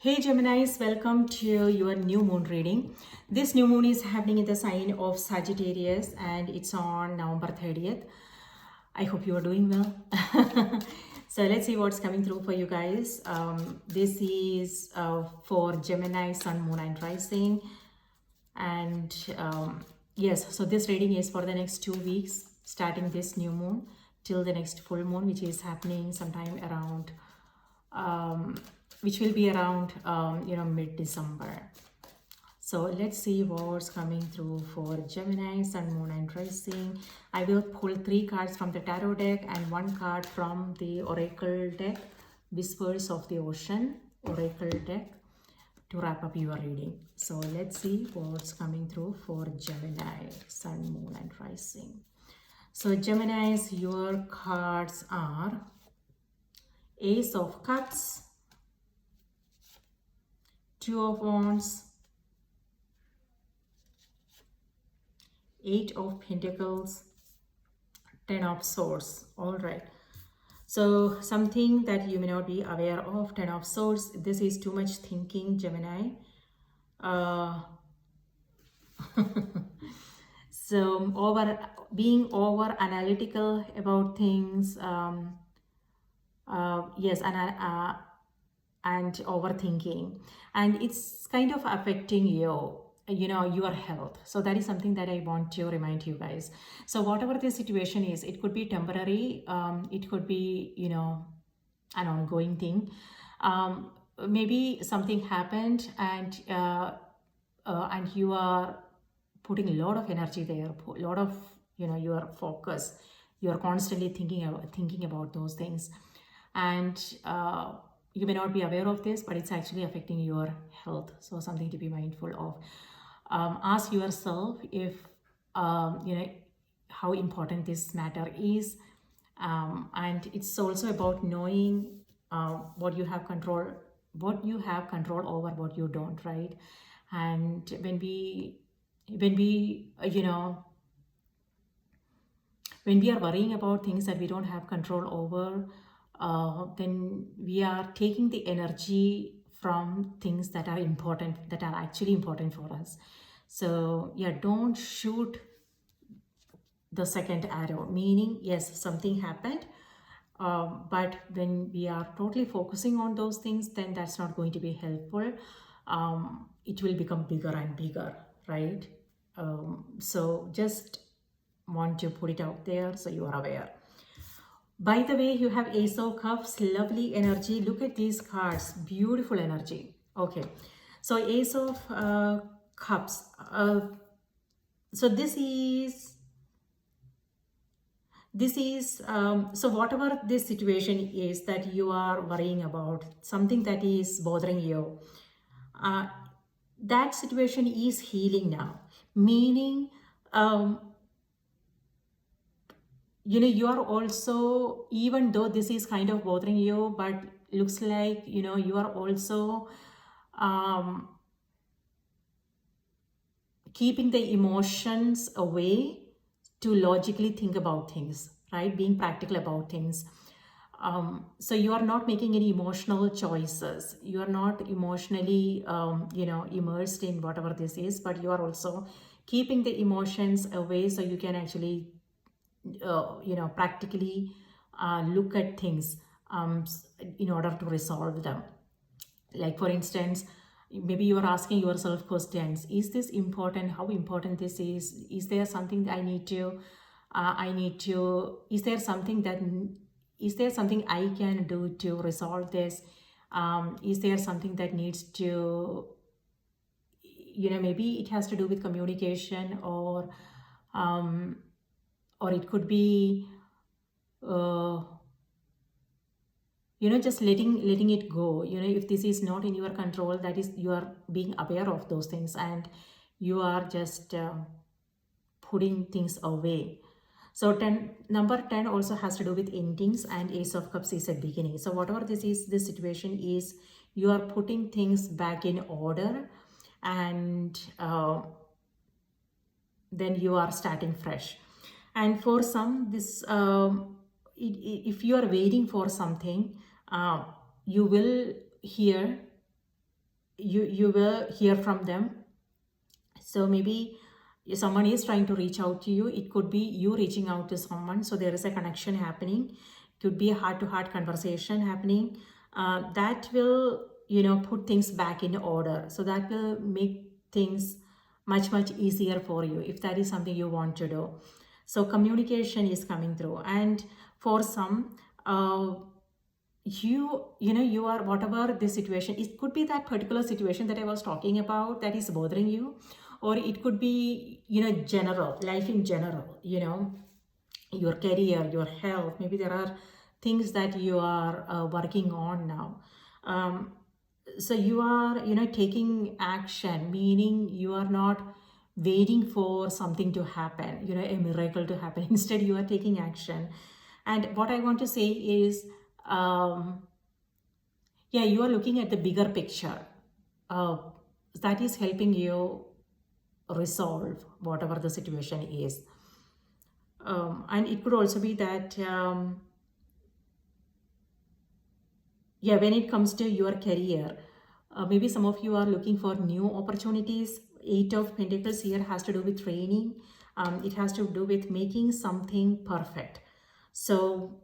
Hey Geminis, welcome to your new moon reading. This new moon is happening in the sign of Sagittarius and it's on November 30th. I hope you are doing well. So let's see what's coming through for you guys. This is for Gemini, Sun, Moon and Rising. And yes, so this reading is for the next 2 weeks, starting this new moon till the next full moon, which is happening sometime around which will be around mid-December. So let's see what's coming through for Gemini, Sun, Moon and Rising. I will pull 3 cards from the tarot deck and 1 card from the Oracle deck, Whispers of the Ocean Oracle deck, to wrap up your reading. So let's see what's coming through for Gemini, Sun, Moon and Rising. So Geminis, your cards are Ace of Cups, 2 of Wands, 8 of Pentacles, 10 of Swords. All right. So something that you may not be aware of, 10 of Swords. This is too much thinking, Gemini. So being over analytical about things. Yes, and overthinking, and it's kind of affecting your health. So that is something that I want to remind you guys. So whatever the situation is, it could be temporary, it could be an ongoing thing. Maybe something happened and you are putting a lot of energy there, a lot of your focus, you're constantly thinking about those things, and you may not be aware of this, but it's actually affecting your health. So something to be mindful of. Ask yourself if how important this matter is, and it's also about knowing what you have control over, what you don't, right? And when we are worrying about things that we don't have control over, then we are taking the energy from things that are important, that are actually important for us. So yeah, don't shoot the second arrow, meaning yes, something happened, but when we are totally focusing on those things, then that's not going to be helpful. It will become bigger and bigger, right? So just want to put it out there so you are aware. By the way, you have Ace of Cups, lovely energy. Look at these cards, beautiful energy. Okay, so Ace of Cups. So this is so whatever this situation is that you are worrying about, something that is bothering you, that situation is healing now, meaning you are also, even though this is kind of bothering you, but looks like you are also keeping the emotions away to logically think about things, right? Being practical about things. So you are not making any emotional choices. You are not emotionally, immersed in whatever this is, but you are also keeping the emotions away so you can actually, practically look at things in order to resolve them. Like for instance, maybe you are asking yourself questions: is this important? How important this is? Is there something that is there something I can do to resolve this? Is there something that needs to, maybe it has to do with communication, or it could be just letting it go. If this is not in your control, that is, you are being aware of those things and you are just putting things away. So number 10 also has to do with endings, and Ace of Cups is a beginning. So whatever this situation is, you are putting things back in order, and then you are starting fresh. And for some, this if you are waiting for something, you will hear you will hear from them. So maybe someone is trying to reach out to you. It could be you reaching out to someone. So there is a connection happening. Could be a heart-to-heart conversation happening. That will, put things back in order. So that will make things much, much easier for you if that is something you want to do. So communication is coming through. And for some, you are, whatever the situation, it could be that particular situation that I was talking about that is bothering you, or it could be, general life in general, your career, your health. Maybe there are things that you are working on now. So you are, taking action, meaning you are not waiting for something to happen, a miracle to happen. Instead, you are taking action. And what I want to say is, yeah, you are looking at the bigger picture. Uh, that is helping you resolve whatever the situation is. And it could also be that, yeah, when it comes to your career, maybe some of you are looking for new opportunities. Eight of Pentacles here has to do with training. It has to do with making something perfect. So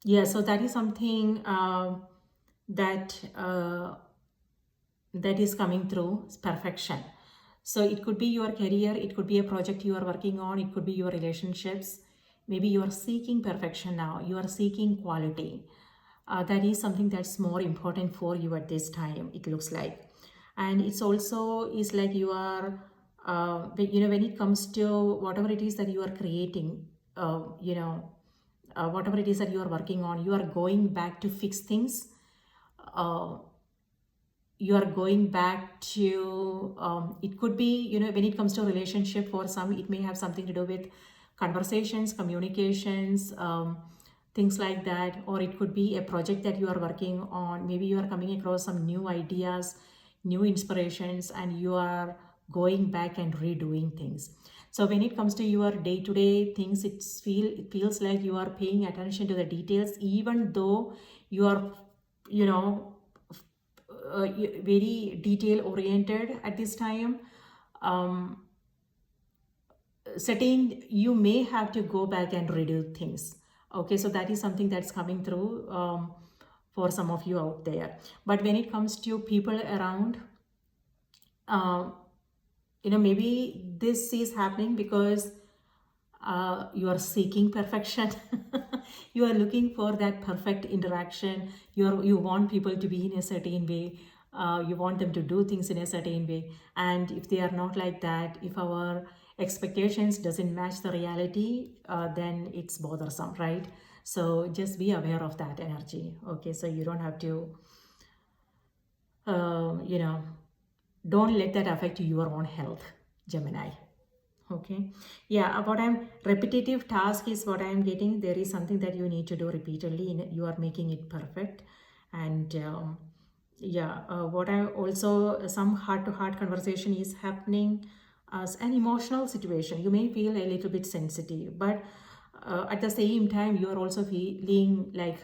yeah, so that is something that that is coming through perfection. So it could be your career, it could be a project you are working on, it could be your relationships. Maybe you are seeking perfection now, you are seeking quality. That is something that's more important for you at this time, it looks like. And it's also is like you are, when it comes to whatever it is that you are creating, whatever it is that you are working on, you are going back to fix things. You are going back to, it could be, when it comes to relationship, for some it may have something to do with conversations, communications, things like that. Or it could be a project that you are working on. Maybe you are coming across some new ideas, new inspirations, and you are going back and redoing things. So when it comes to your day-to-day things, it feels like you are paying attention to the details, even though you are, very detail oriented at this time. Certain, you may have to go back and redo things. Okay, so that is something that's coming through for some of you out there. But when it comes to people around, maybe this is happening because you are seeking perfection. You are looking for that perfect interaction. You want people to be in a certain way. You want them to do things in a certain way. And if they are not like that, if our expectations doesn't match the reality, then it's bothersome, right? So just be aware of that energy. Okay, so you don't have to, don't let that affect your own health, Gemini. Okay, yeah, what I'm, repetitive task is what I'm getting. There is something that you need to do repeatedly, you are making it perfect. And yeah, what I also, some heart-to-heart conversation is happening as an emotional situation. You may feel a little bit sensitive, but at the same time you are also feeling like,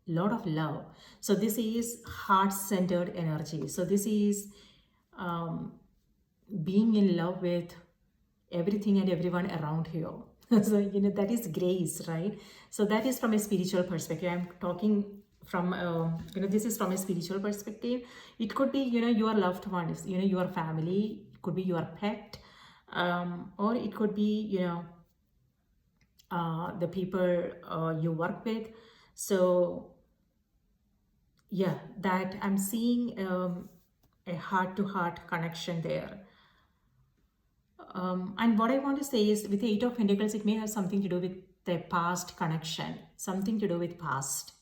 lot of love. So this is heart-centered energy. So this is being in love with everything and everyone around you. So that is grace, right? So that is from a spiritual perspective. I'm talking from this is from a spiritual perspective. It could be your loved ones, your family. It could be your pet, or it could be the people you work with. So yeah, that I'm seeing a heart-to-heart connection there. And what I want to say is, with the Eight of Pentacles, it may have something to do with the past connection. Something to do with past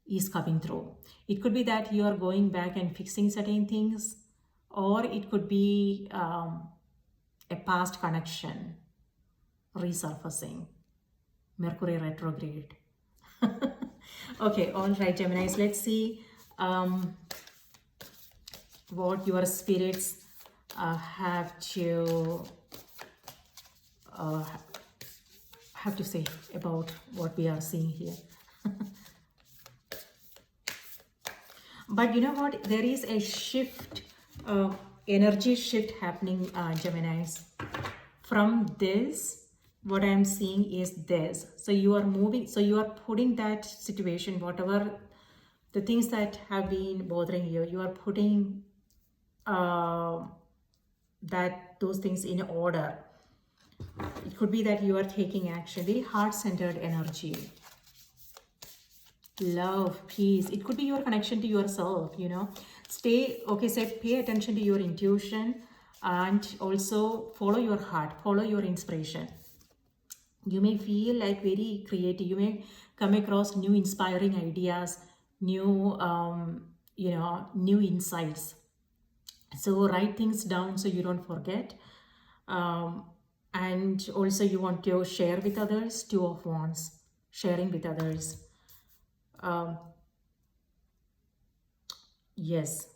is coming through. It could be that you are going back and fixing certain things, or it could be a past connection resurfacing. Mercury retrograde. Okay, all right, Geminis, let's see what your spirits have to have to say about what we are seeing here. But you know what? There is a shift, energy shift happening, Geminis. From this, what I am seeing is this. So you are moving, so you are putting that situation, whatever the things that have been bothering you, you are putting those things in order. It could be that you are taking action, very heart-centered energy. Love, peace. It could be your connection to yourself, you know. Pay attention to your intuition and also follow your heart, follow your inspiration. You may feel like very creative. You may come across new inspiring ideas, new, new insights. So write things down so you don't forget. And also you want to share with others. Two of Wands, sharing with others. Yes.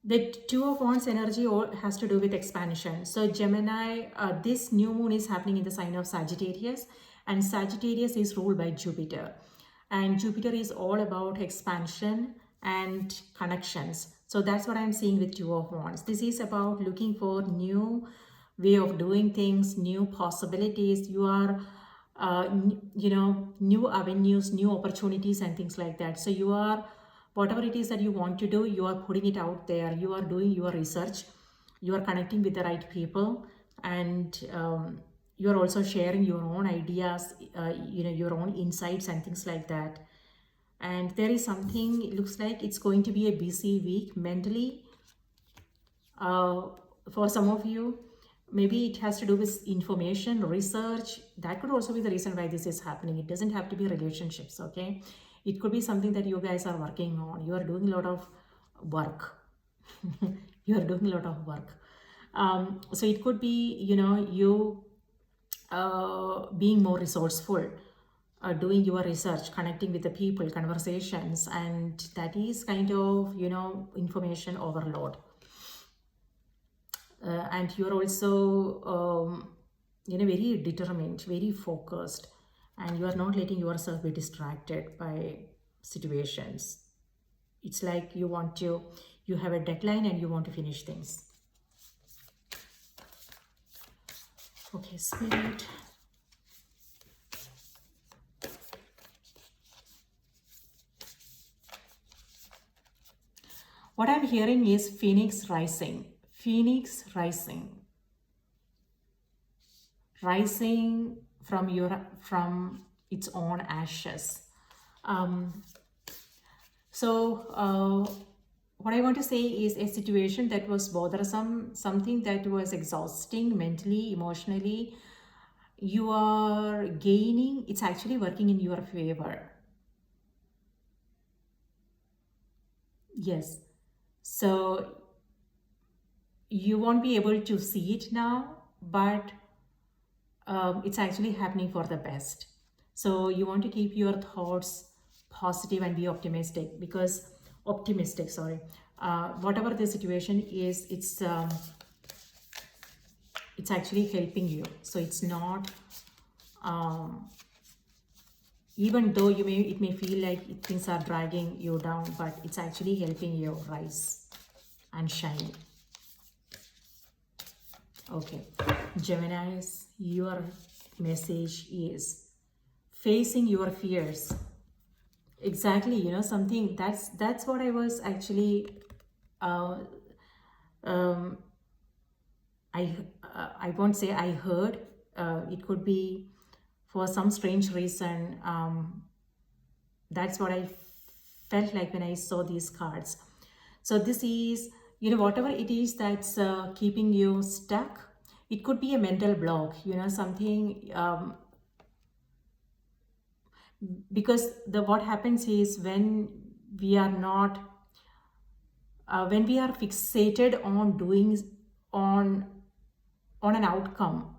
The Two of Wands energy has to do with expansion. So Gemini, this new moon is happening in the sign of Sagittarius, and Sagittarius is ruled by Jupiter. And Jupiter is all about expansion and connections. So that's what I'm seeing with Two of Wands. This is about looking for new way of doing things, new possibilities. You are, new avenues, new opportunities and things like that. So you are, whatever it is that you want to do, you are putting it out there. You are doing your research. You are connecting with the right people, and you are also sharing your own ideas, your own insights and things like that. And there is something, it looks like it's going to be a busy week mentally. For some of you, maybe it has to do with information, research. That could also be the reason why this is happening. It doesn't have to be relationships, okay? It could be something that you guys are working on. You are doing a lot of work. You are doing a lot of work. So it could be, you being more resourceful, doing your research, connecting with the people, conversations, and that is kind of, information overload. And you're also, very determined, very focused, and you are not letting yourself be distracted by situations. It's like you have a deadline and you want to finish things. Okay, Spirit. What I'm hearing is Phoenix rising. Phoenix rising. Rising from its own ashes. What I want to say is a situation that was bothersome, something that was exhausting mentally, emotionally. You are gaining, it's actually working in your favor. Yes. So you won't be able to see it now, but it's actually happening for the best. So you want to keep your thoughts positive and be optimistic, whatever the situation is, it's actually helping you. So it's not, even though it may feel like things are dragging you down, but it's actually helping you rise and shine. Okay, Geminis, your message is facing your fears. Exactly, something that's what I was actually I won't say I heard. It could be for some strange reason. That's what I felt like when I saw these cards. So this is, whatever it is that's keeping you stuck. It could be a mental block, something, because what happens is when we are fixated on doing on an outcome,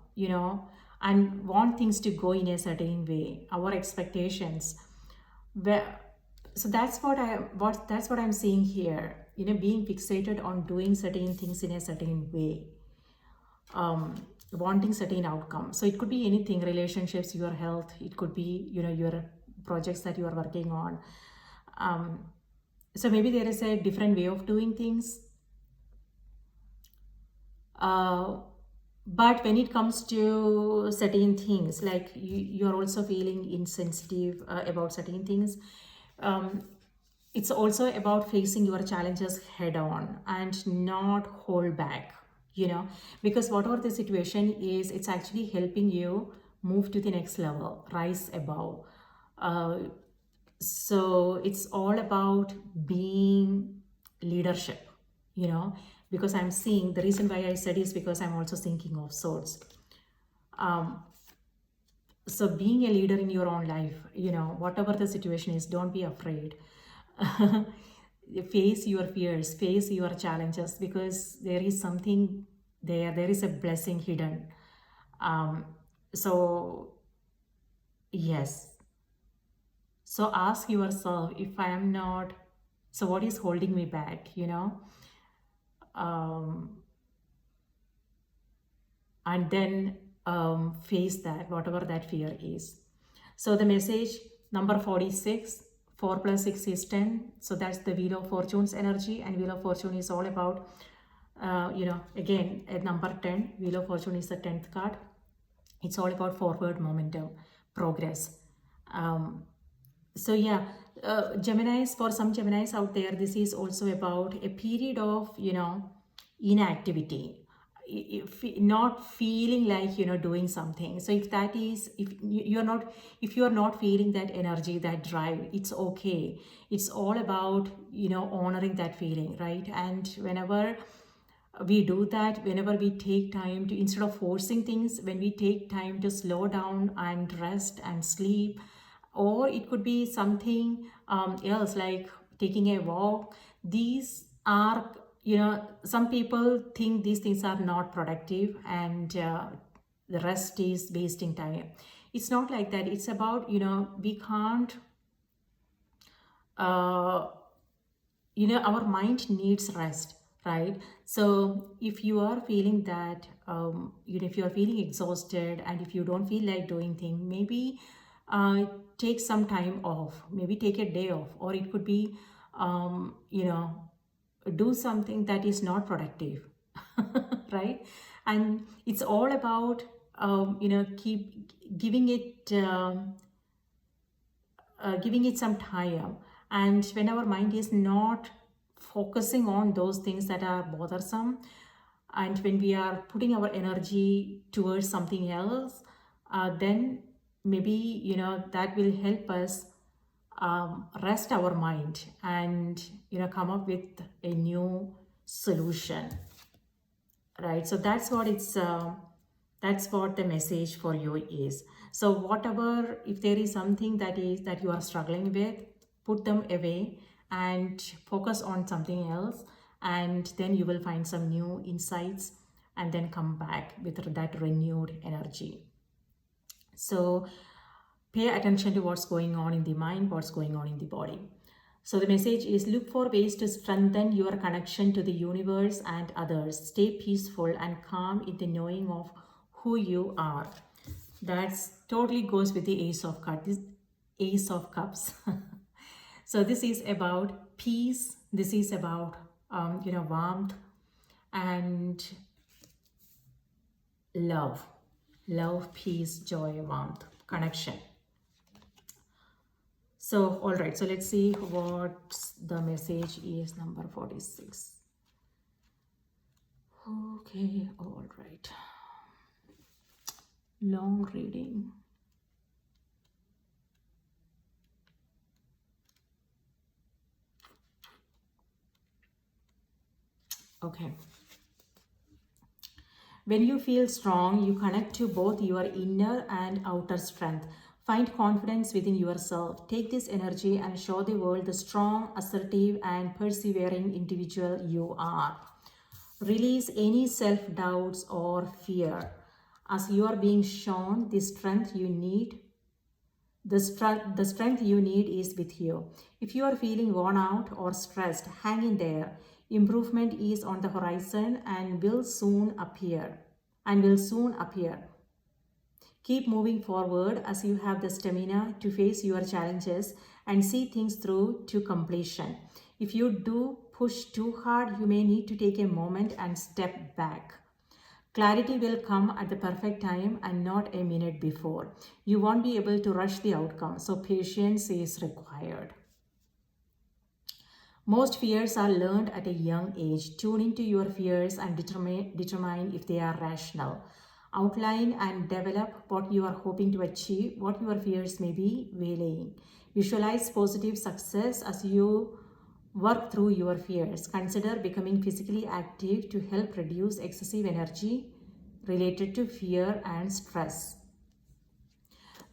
and want things to go in a certain way, our expectations, so that's what I'm seeing here, being fixated on doing certain things in a certain way. wanting certain outcome. So it could be anything, relationships, your health, it could be, your projects that you are working on. um, so maybe there is a different way of doing things. uh, but when it comes to certain things, like you're also feeling insensitive about certain things, um, it's also about facing your challenges head on and not hold back, because whatever the situation is, it's actually helping you move to the next level, rise above. uh, so it's all about being leadership, you know because I'm seeing, the reason why I said is because I'm also thinking of swords. um, so being a leader in your own life, whatever the situation is, don't be afraid. Face your fears, face your challenges, because there is something there is a blessing hidden. um, so yes, so ask yourself, if I am not, so what is holding me back, um, and then face that, whatever that fear is. So the message number 46, 4 plus 6 is 10. So that's the Wheel of Fortune's energy, and Wheel of Fortune is all about, again, at number 10, Wheel of Fortune is the 10th card. It's all about forward momentum, progress. Um, so yeah, Geminis, for some Geminis out there, this is also about a period of, inactivity, if not feeling like, doing something. So if that is, if you are not feeling that energy, that drive, it's okay. It's all about, honoring that feeling, right? And whenever we do that, whenever we take time to, instead of forcing things, when we take time to slow down and rest and sleep, or it could be something else, like taking a walk. These are, some people think these things are not productive, and the rest is wasting time. It's not like that. It's about, we can't, uh, our mind needs rest, right? So if you are feeling that, if you are feeling exhausted and if you don't feel like doing things, maybe take some time off, maybe take a day off, or it could be, do something that is not productive. Right? And it's all about, keep giving it some time. And when our mind is not focusing on those things that are bothersome, and when we are putting our energy towards something else, then maybe, that will help us rest our mind and, come up with a new solution, right? So that's what the message for you is. So whatever, if there is something that you are struggling with, put them away and focus on something else, and then you will find some new insights, and then come back with that renewed energy. So pay attention to what's going on in the mind, what's going on in the body. So the message is, look for ways to strengthen your connection to the universe and others. Stay peaceful and calm in the knowing of who you are. That totally goes with the Ace of Cups. This Ace of Cups. So this is about peace. This is about, warmth and love. Love, peace, joy, warmth, connection. So, all right, so let's see what the message is, number 46. Okay, all right. Long reading. Okay. When you feel strong, you connect to both your inner and outer strength. Find confidence within yourself. Take this energy and show the world the strong, assertive, and persevering individual you are. Release any self-doubts or fear. As you are being shown the strength you need, the strength you need is with you. If you are feeling worn out or stressed, hang in there. Improvement is on the horizon and will soon appear. and will soon appear. Keep moving forward as you have the stamina to face your challenges and see things through to completion. If you do push too hard, you may need to take a moment and step back. Clarity will come at the perfect time and not a minute before. You won't be able to rush the outcome, so patience is required. Most fears are learned at a young age. Tune into your fears and determine if they are rational. Outline and develop what you are hoping to achieve, what your fears may be waylaying. Visualize positive success as you work through your fears. Consider becoming physically active to help reduce excessive energy related to fear and stress.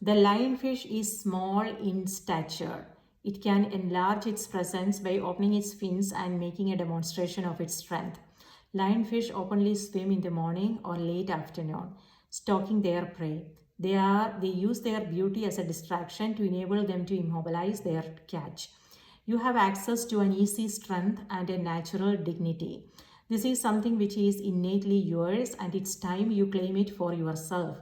The lionfish is small in stature. It can enlarge its presence by opening its fins and making a demonstration of its strength. Lionfish openly swim in the morning or late afternoon, stalking their prey. They use their beauty as a distraction to enable them to immobilize their catch. You have access to an easy strength and a natural dignity. This is something which is innately yours, and it's time you claim it for yourself.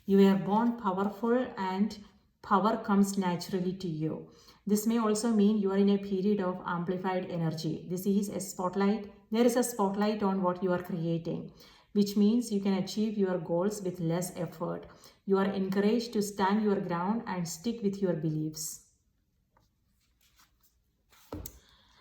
You were born powerful, and power comes naturally to you. This may also mean you are in a period of amplified energy. This is a spotlight. There is a spotlight on what you are creating, which means you can achieve your goals with less effort. You are encouraged to stand your ground and stick with your beliefs.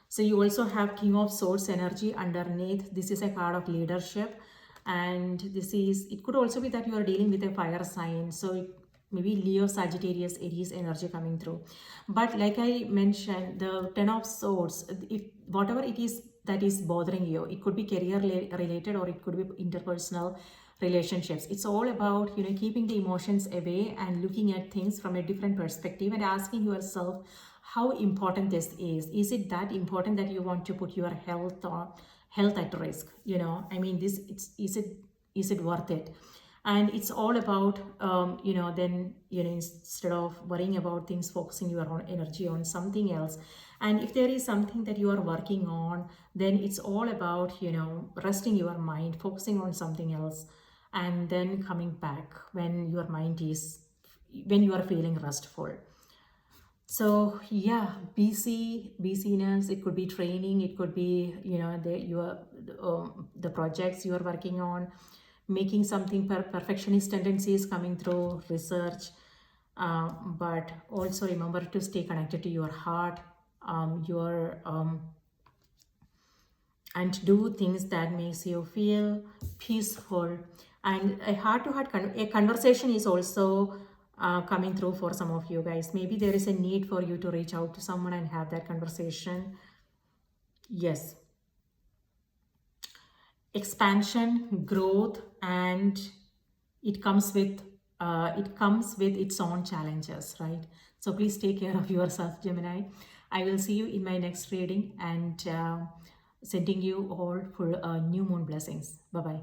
So you also have King of Swords energy underneath. This is a card of leadership, and it could also be that you are dealing with a fire sign. So maybe Leo, Sagittarius, Aries energy coming through. But like I mentioned, the Ten of Swords, if whatever it is that is bothering you, it could be career related or it could be interpersonal relationships. It's all about, keeping the emotions away and looking at things from a different perspective and asking yourself how important this is. Is it that important that you want to put your health at risk? Is it worth it? And it's all about instead of worrying about things, focusing your own energy on something else. And if there is something that you are working on, then it's all about resting your mind, focusing on something else, and then coming back when you are feeling restful. So yeah, busyness, it could be training, it could be the projects you are working on, making something perfectionist tendencies coming through research. But also remember to stay connected to your heart, and do things that makes you feel peaceful. And a heart-to-heart a conversation is also coming through for some of you guys. Maybe there is a need for you to reach out to someone and have that conversation. Yes. Expansion, growth, and it comes with its own challenges, right? So please take care of yourself, Gemini. I will see you in my next reading, and sending you all for new moon blessings. Bye bye.